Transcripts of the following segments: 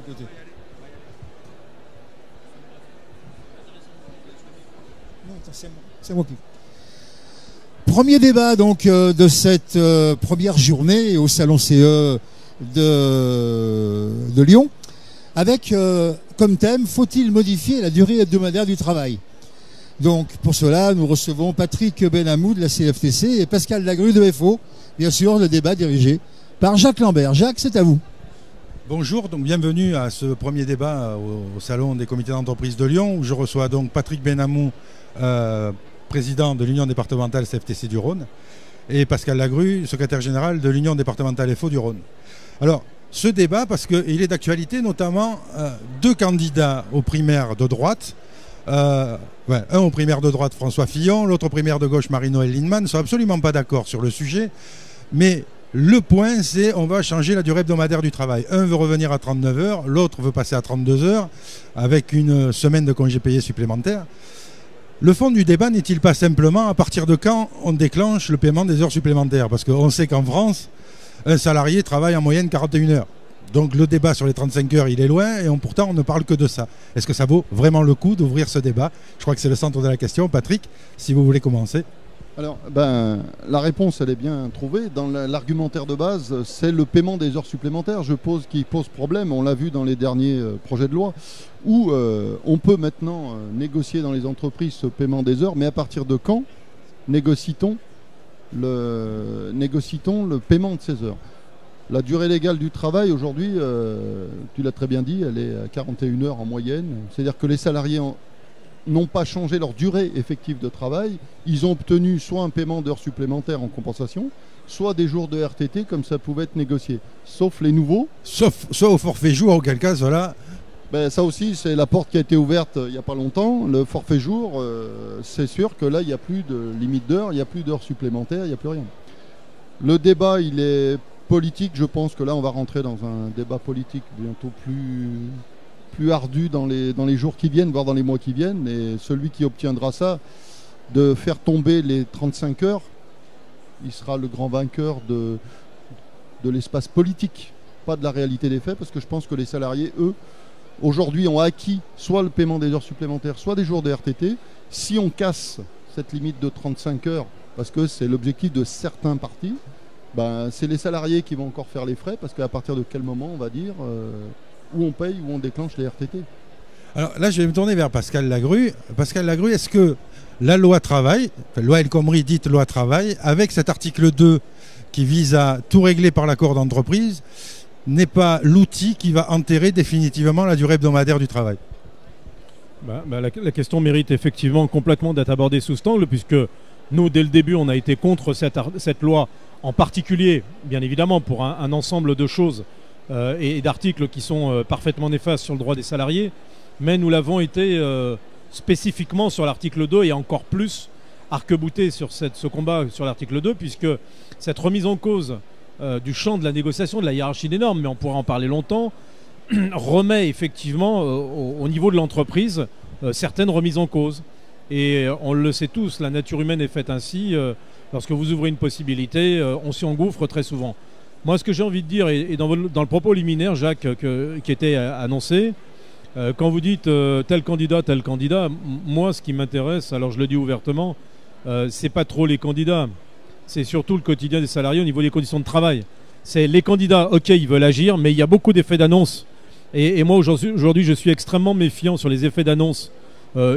côté. Non, c'est moi qui... Premier débat donc de cette première journée au Salon CE de Lyon, avec comme thème, faut-il modifier la durée hebdomadaire du travail? Donc pour cela, nous recevons Patrick Benamou de la CFTC et Pascal Lagrue de FO, bien sûr, le débat dirigé par Jacques Lambert. Jacques, c'est à vous. Bonjour, donc bienvenue à ce premier débat au Salon des comités d'entreprise de Lyon, où je reçois donc Patrick Benamou, président de l'Union départementale CFTC du Rhône, et Pascal Lagrue, secrétaire général de l'Union départementale FO du Rhône. Alors, ce débat, parce qu'il est d'actualité, notamment deux candidats aux primaires de droite, un aux primaires de droite, François Fillon, l'autre aux primaires de gauche, Marie-Noëlle Lienemann, ne sont absolument pas d'accord sur le sujet, mais le point, c'est on va changer la durée hebdomadaire du travail. Un veut revenir à 39 heures, l'autre veut passer à 32 heures, avec une semaine de congés payés supplémentaires. Le fond du débat n'est-il pas simplement à partir de quand on déclenche le paiement des heures supplémentaires? Parce qu'on sait qu'en France, un salarié travaille en moyenne 41 heures. Donc le débat sur les 35 heures, il est loin et pourtant on ne parle que de ça. Est-ce que ça vaut vraiment le coup d'ouvrir ce débat? Je crois que c'est le centre de la question. Patrick, si vous voulez commencer. Alors, la réponse, elle est bien trouvée. Dans l'argumentaire de base, c'est le paiement des heures supplémentaires qui pose problème. On l'a vu dans les derniers projets de loi, où on peut maintenant négocier dans les entreprises ce paiement des heures, mais à partir de quand négocie-t-on le paiement de ces heures? La durée légale du travail, aujourd'hui, tu l'as très bien dit, elle est à 41 heures en moyenne. C'est-à-dire que les salariés n'ont pas changé leur durée effective de travail. Ils ont obtenu soit un paiement d'heures supplémentaires en compensation, soit des jours de RTT comme ça pouvait être négocié. Sauf les nouveaux. Soit au forfait jour, auquel cas, voilà. Ça aussi, c'est la porte qui a été ouverte il n'y a pas longtemps. Le forfait jour, c'est sûr que là, il n'y a plus de limite d'heures, il n'y a plus d'heures supplémentaires, il n'y a plus rien. Le débat, il est politique. Je pense que là, on va rentrer dans un débat politique bientôt plus ardu dans les jours qui viennent, voire dans les mois qui viennent. Et celui qui obtiendra ça, de faire tomber les 35 heures, il sera le grand vainqueur de l'espace politique, pas de la réalité des faits, parce que je pense que les salariés, eux, aujourd'hui, ont acquis soit le paiement des heures supplémentaires, soit des jours de RTT. Si on casse cette limite de 35 heures, parce que c'est l'objectif de certains partis, c'est les salariés qui vont encore faire les frais, parce qu'à partir de quel moment on va dire où on paye, où on déclenche les RTT. Alors là, je vais me tourner vers Pascal Lagrue. Pascal Lagrue, est-ce que la loi travail, loi El Khomri dite loi travail, avec cet article 2 qui vise à tout régler par l'accord d'entreprise, n'est pas l'outil qui va enterrer définitivement la durée hebdomadaire du travail? La question mérite effectivement complètement d'être abordée sous cet angle, puisque nous, dès le début, on a été contre cette loi, en particulier, bien évidemment, pour un ensemble de choses et d'articles qui sont parfaitement néfastes sur le droit des salariés, mais nous l'avons été spécifiquement sur l'article 2 et encore plus arc-bouté sur ce combat sur l'article 2, puisque cette remise en cause du champ de la négociation, de la hiérarchie des normes, mais on pourrait en parler longtemps, remet effectivement au niveau de l'entreprise certaines remises en cause. Et on le sait tous, la nature humaine est faite ainsi. Lorsque vous ouvrez une possibilité, on s'y engouffre très souvent. Moi, ce que j'ai envie de dire, et dans le propos liminaire, Jacques, qui était annoncé, quand vous dites tel candidat, moi, ce qui m'intéresse, alors je le dis ouvertement, c'est pas trop les candidats, c'est surtout le quotidien des salariés au niveau des conditions de travail. C'est les candidats, ok, ils veulent agir, mais il y a beaucoup d'effets d'annonce. Et moi, aujourd'hui, je suis extrêmement méfiant sur les effets d'annonce,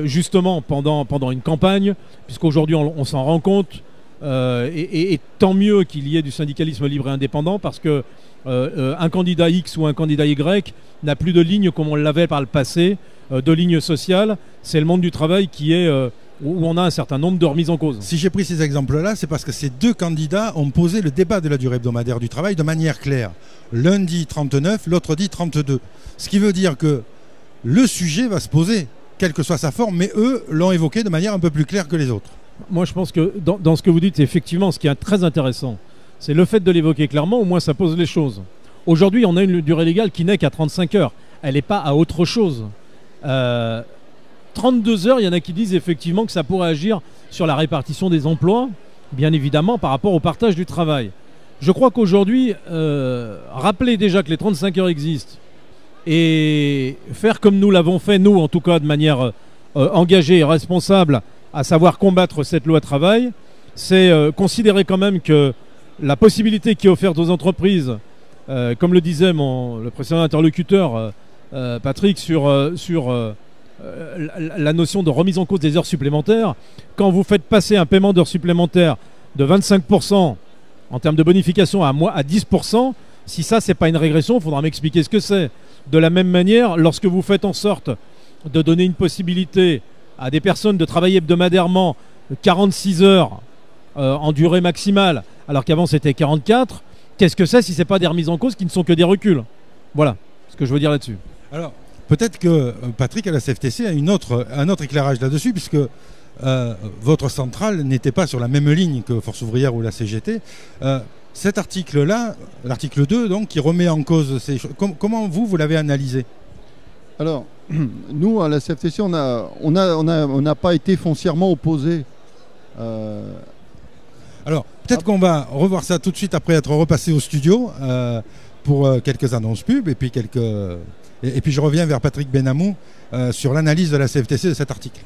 justement pendant une campagne, puisqu'aujourd'hui, on s'en rend compte. Et tant mieux qu'il y ait du syndicalisme libre et indépendant, parce que un candidat X ou un candidat Y n'a plus de ligne comme on l'avait par le passé, de ligne sociale. C'est le monde du travail qui est où on a un certain nombre de remises en cause. Si j'ai pris ces exemples-là, c'est parce que ces deux candidats ont posé le débat de la durée hebdomadaire du travail de manière claire. L'un dit 39, l'autre dit 32. Ce qui veut dire que le sujet va se poser, quelle que soit sa forme, mais eux l'ont évoqué de manière un peu plus claire que les autres. Moi, je pense que dans ce que vous dites, effectivement, ce qui est très intéressant, c'est le fait de l'évoquer clairement, au moins ça pose les choses. Aujourd'hui, on a une durée légale qui n'est qu'à 35 heures. Elle n'est pas à autre chose. 32 heures, il y en a qui disent effectivement que ça pourrait agir sur la répartition des emplois, bien évidemment, par rapport au partage du travail. Je crois qu'aujourd'hui, rappeler déjà que les 35 heures existent, et faire comme nous l'avons fait, nous en tout cas de manière engagée et responsable, à savoir combattre cette loi travail, c'est considérer quand même que la possibilité qui est offerte aux entreprises, comme le disait le précédent interlocuteur, Patrick, sur la notion de remise en cause des heures supplémentaires, quand vous faites passer un paiement d'heures supplémentaires de 25% en termes de bonification à 10%, si ça c'est pas une régression, il faudra m'expliquer ce que c'est. De la même manière, lorsque vous faites en sorte de donner une possibilité à des personnes de travailler hebdomadairement 46 heures en durée maximale, alors qu'avant c'était 44, qu'est-ce que c'est si c'est pas des remises en cause qui ne sont que des reculs? Voilà ce que je veux dire là-dessus. Alors, peut-être que Patrick, à la CFTC, a un autre éclairage là-dessus, puisque votre centrale n'était pas sur la même ligne que Force ouvrière ou la CGT. Cet article-là, l'article 2, donc, qui remet en cause ces choses, comment vous l'avez analysé? Alors, nous, à la CFTC, on n'a pas été foncièrement opposés. Alors, peut-être qu'on va revoir ça tout de suite après être repassé au studio pour quelques annonces pub et puis je reviens vers Patrick Benamou sur l'analyse de la CFTC de cet article.